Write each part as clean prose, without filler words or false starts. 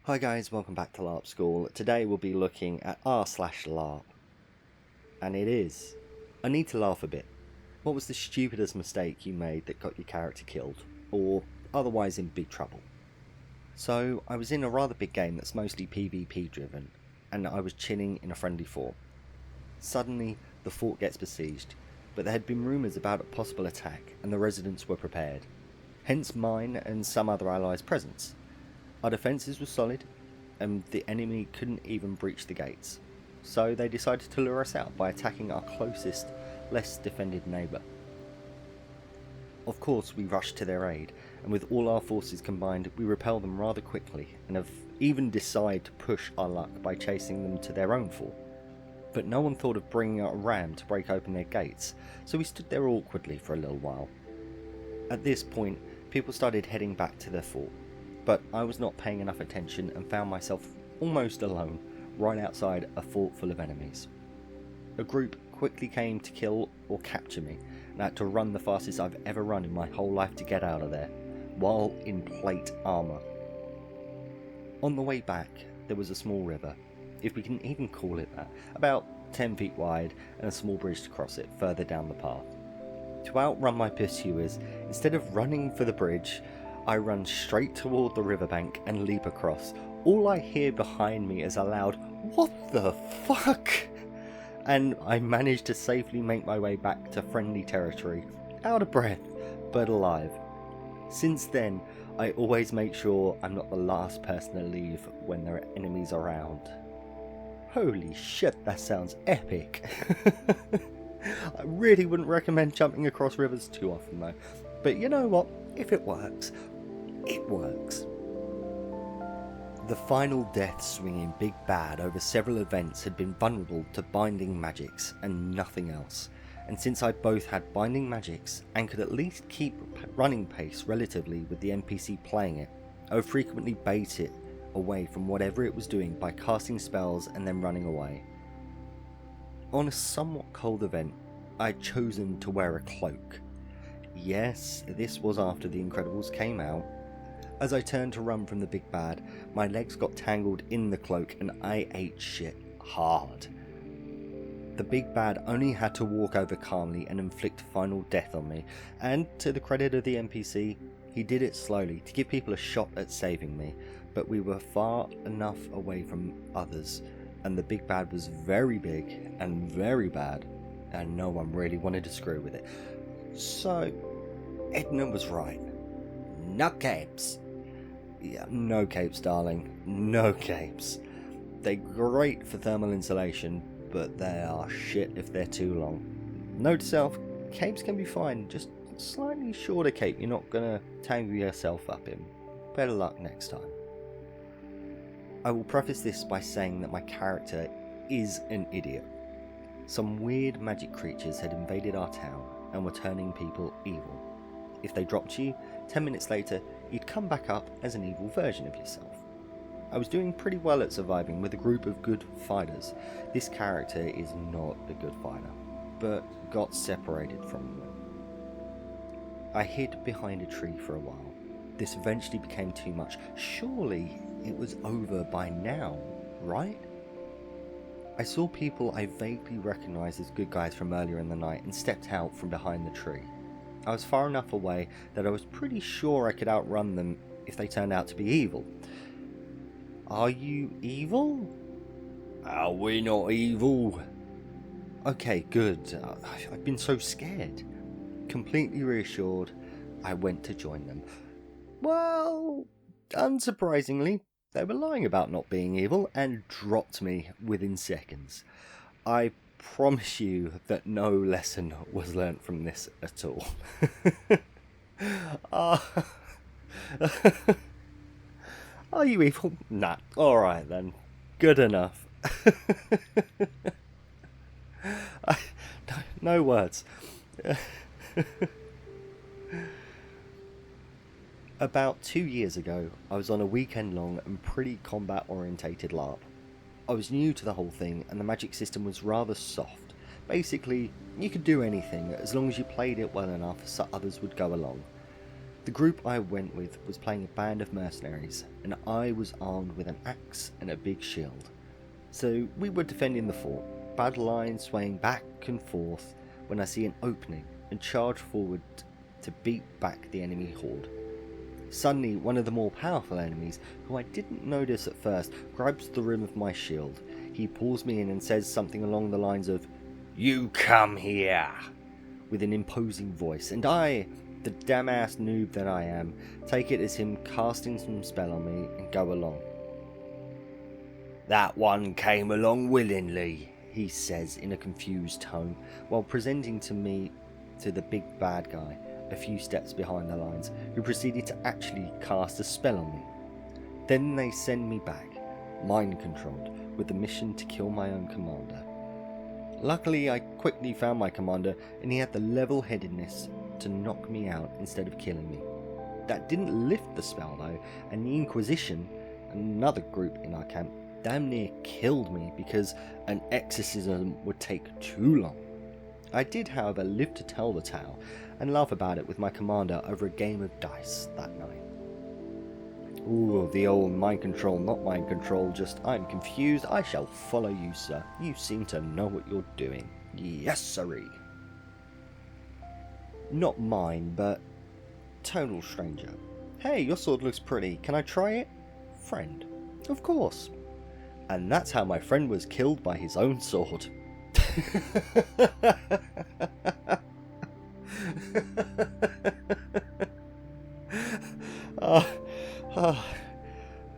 Hi guys, welcome back to LARP School. Today we'll be looking at r/LARP. And it is. I need to laugh a bit. What was the stupidest mistake you made that got your character killed? Or otherwise in big trouble? So, I was in a rather big game that's mostly PvP driven, and I was chilling in a friendly fort. Suddenly, the fort gets besieged, but there had been rumours about a possible attack, and the residents were prepared. Hence mine and some other allies' presence. Our defences were solid, and the enemy couldn't even breach the gates, so they decided to lure us out by attacking our closest, less defended neighbour. Of course we rushed to their aid, and with all our forces combined we repel them rather quickly, and have even decided to push our luck by chasing them to their own fort. But no one thought of bringing out a ram to break open their gates, so we stood there awkwardly for a little while. At this point, people started heading back to their fort, but I was not paying enough attention and found myself almost alone, right outside a fort full of enemies. A group quickly came to kill or capture me, and I had to run the fastest I've ever run in my whole life to get out of there, while in plate armour. On the way back, there was a small river, if we can even call it that, about 10 feet wide and a small bridge to cross it further down the path. To outrun my pursuers, instead of running for the bridge, I run straight toward the riverbank and leap across. All I hear behind me is a loud, "What the fuck?" And I manage to safely make my way back to friendly territory, out of breath, but alive. Since then, I always make sure I'm not the last person to leave when there are enemies around. Holy shit, that sounds epic. I really wouldn't recommend jumping across rivers too often though. But you know what? If it works, it works. The final death swinging Big Bad over several events had been vulnerable to binding magics and nothing else, and since I both had binding magics and could at least keep running pace relatively with the NPC playing it, I would frequently bait it away from whatever it was doing by casting spells and then running away. On a somewhat cold event, I had chosen to wear a cloak. Yes, this was after The Incredibles came out. As I turned to run from the Big Bad, my legs got tangled in the cloak and I ate shit hard. The Big Bad only had to walk over calmly and inflict final death on me, and to the credit of the NPC, he did it slowly to give people a shot at saving me, but we were far enough away from others, and the Big Bad was very big and very bad, and no one really wanted to screw with it. So, Edna was right. No capes. Yeah, no capes, darling. No capes. They're great for thermal insulation, but they are shit if they're too long. Note to self, capes can be fine, just slightly shorter cape you're not gonna tangle yourself up in. Better luck next time. I will preface this by saying that my character is an idiot. Some weird magic creatures had invaded our town and were turning people evil. If they dropped you, 10 minutes later, you'd come back up as an evil version of yourself. I was doing pretty well at surviving with a group of good fighters. This character is not a good fighter, but got separated from them. I hid behind a tree for a while. This eventually became too much. Surely it was over by now, right? I saw people I vaguely recognised as good guys from earlier in the night and stepped out from behind the tree. I was far enough away that I was pretty sure I could outrun them if they turned out to be evil. Are you evil? Are we not evil? Okay, good. I've been so scared. Completely reassured, I went to join them. Well, unsurprisingly, they were lying about not being evil and dropped me within seconds. I promise you that no lesson was learnt from this at all. Are you evil? Nah, alright then. Good enough. No words. About 2 years ago, I was on a weekend-long and pretty combat-orientated LARP. I was new to the whole thing, and the magic system was rather soft. Basically, you could do anything as long as you played it well enough so others would go along. The group I went with was playing a band of mercenaries, and I was armed with an axe and a big shield. So we were defending the fort, battle lines swaying back and forth when I see an opening and charge forward to beat back the enemy horde. Suddenly, one of the more powerful enemies, who I didn't notice at first, grabs the rim of my shield. He pulls me in and says something along the lines of, "You come here," with an imposing voice, and I, the damn ass noob that I am, take it as him casting some spell on me and go along. "That one came along willingly," he says in a confused tone, while presenting to me to the big bad guy a few steps behind the lines, who proceeded to actually cast a spell on me. Then they send me back, mind controlled, with the mission to kill my own commander. Luckily, I quickly found my commander, and he had the level-headedness to knock me out instead of killing me. That didn't lift the spell though, and the Inquisition, another group in our camp, damn near killed me because an exorcism would take too long. I did, however, live to tell the tale and laugh about it with my commander over a game of dice that night. Ooh, the old mind control, not mind control, just I'm confused, I shall follow you, sir. You seem to know what you're doing. Yes, sirree. Not mine, but total stranger. Hey, your sword looks pretty, can I try it? Friend. Of course. And that's how my friend was killed by his own sword.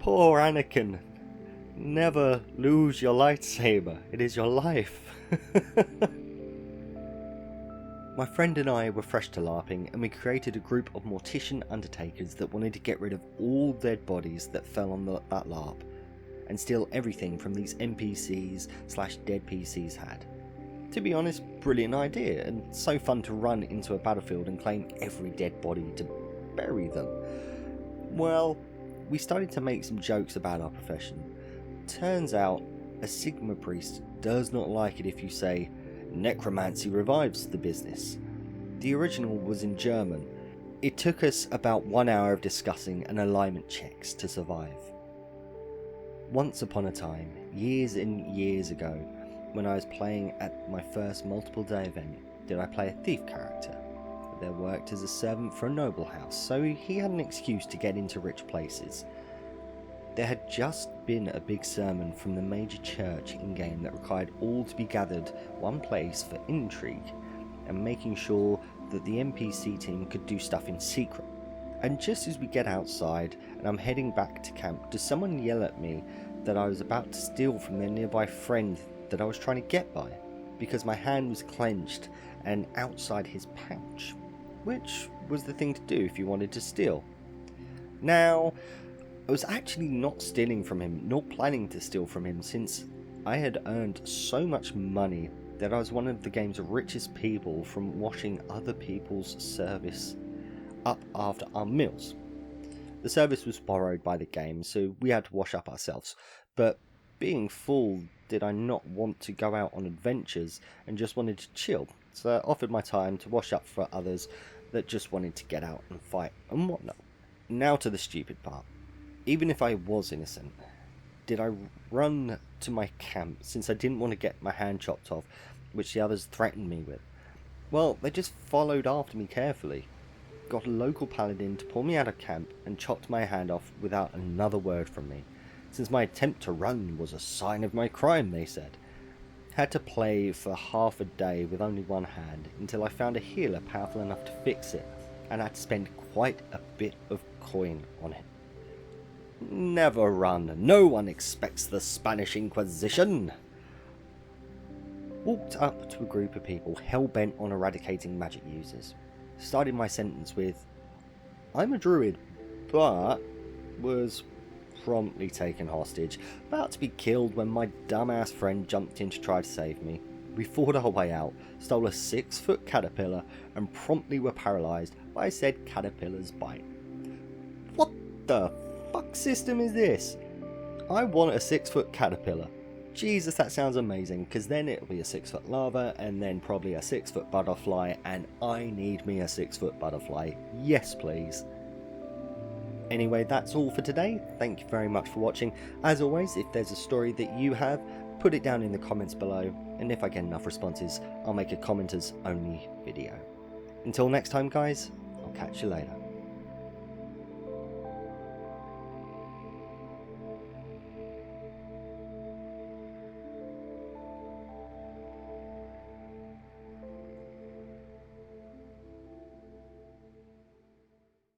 Poor Anakin. Never lose your lightsaber. It is your life. My friend and I were fresh to LARPing, and we created a group of mortician undertakers that wanted to get rid of all dead bodies that fell on that LARP, and steal everything from these NPCs/dead PCs had. To be honest, brilliant idea, and so fun to run into a battlefield and claim every dead body to bury them. Well, we started to make some jokes about our profession. Turns out, a Sigma priest does not like it if you say, "Necromancy revives the business." The original was in German. It took us about 1 hour of discussing and alignment checks to survive. Once upon a time, years and years ago, when I was playing at my first multiple day event, did I play a thief character that worked as a servant for a noble house, so he had an excuse to get into rich places. There had just been a big sermon from the major church in-game that required all to be gathered one place for intrigue and making sure that the NPC team could do stuff in secret. And just as we get outside and I'm heading back to camp, does someone yell at me that I was about to steal from their nearby friend that I was trying to get by, because my hand was clenched and outside his pouch, which was the thing to do if you wanted to steal. Now, I was actually not stealing from him, nor planning to steal from him, since I had earned so much money that I was one of the game's richest people from washing other people's service up after our meals. The service was borrowed by the game, so we had to wash up ourselves, but being full, did I not want to go out on adventures and just wanted to chill, so I offered my time to wash up for others that just wanted to get out and fight and whatnot. Now to the stupid part. Even if I was innocent, did I run to my camp since I didn't want to get my hand chopped off, which the others threatened me with? Well, they just followed after me carefully, got a local paladin to pull me out of camp and chopped my hand off without another word from me, since my attempt to run was a sign of my crime, they said. Had to play for half a day with only one hand until I found a healer powerful enough to fix it, and had to spend quite a bit of coin on it. Never run, no one expects the Spanish Inquisition. Walked up to a group of people hell-bent on eradicating magic users. Started my sentence with, "I'm a druid, but," was promptly taken hostage, about to be killed when my dumbass friend jumped in to try to save me. We fought our way out, stole a 6-foot caterpillar, and promptly were paralysed by said caterpillar's bite. What the fuck system is this? I want a 6-foot caterpillar. Jesus, that sounds amazing, because then it'll be a 6-foot larva, and then probably a 6-foot butterfly, and I need me a 6-foot butterfly. Yes, please. Anyway, that's all for today. Thank you very much for watching. As always, if there's a story that you have, put it down in the comments below, and if I get enough responses, I'll make a commenters only video. Until next time guys, I'll catch you later.